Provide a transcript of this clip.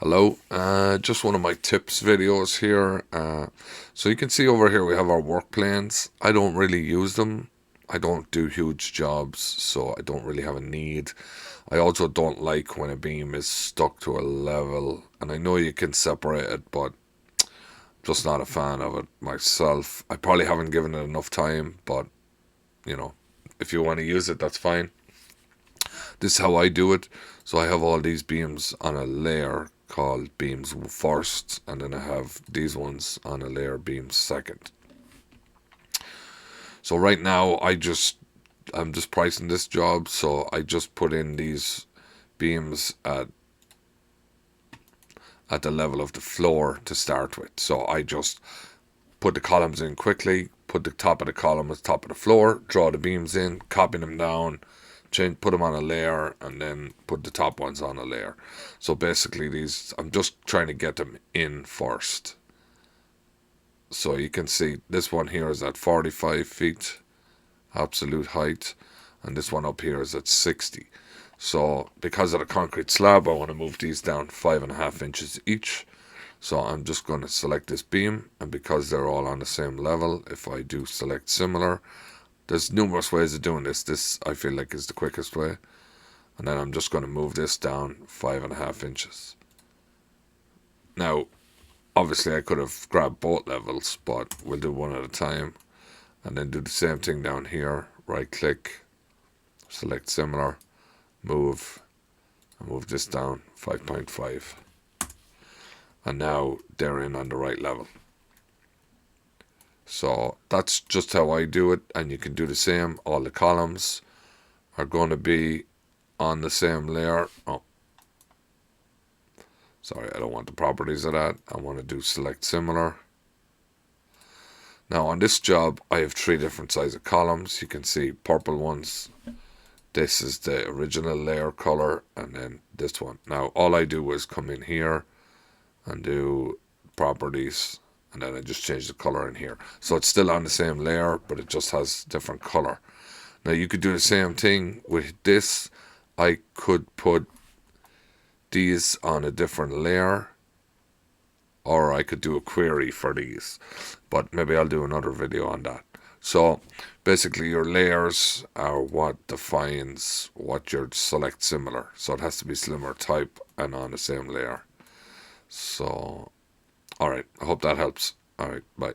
Hello, just one of my tips videos here. So you can see over here we have our work planes. I don't really use them. I don't do huge jobs, so I don't really have a need. I also don't like when a beam is stuck to a level, and I know you can separate it, but just not a fan of it myself. I probably haven't given it enough time, but you know, if you want to use it, that's fine. This is how I do it. So I have all these beams on a layer called beams first, and then I have these ones on a layer beams second. So right now I'm just pricing this job, so I just put in these beams at the level of the floor to start with. So I just put the columns in quickly, put the top of the column at the top of the floor, draw the beams in, copy them down, put them on a layer, and then put the top ones on a layer. So basically, these I'm just trying to get them in first. So you can see this one here is at 45 feet absolute height, and this one up here is at 60. So because of the concrete slab, I want to move these down 5.5 inches each. So I'm just going to select this beam, and because they're all on the same level, if I do select similar, there's numerous ways of doing this. This I feel like is the quickest way. And then I'm just going to move this down 5.5 inches. Now, obviously I could have grabbed both levels, but we'll do one at a time. And then do the same thing down here. Right click, select similar, move, and move this down 5.5. And now they're in on the right level. So that's just how I do it, and you can do the same. All the columns are going to be on the same layer. Oh, sorry, I don't want the properties of that. I want to do select similar. Now on this job, I have three different size of columns. You can see purple ones. This is the original layer color, and then this one. Now all I do is come in here and do properties, and then I just change the color in here. So it's still on the same layer, but it just has different color. Now you could do the same thing with this. I could put these on a different layer, or I could do a query for these, but maybe I'll do another video on that. So basically your layers are what defines what you select similar. So it has to be similar type and on the same layer. So alright, I hope that helps. Alright, bye.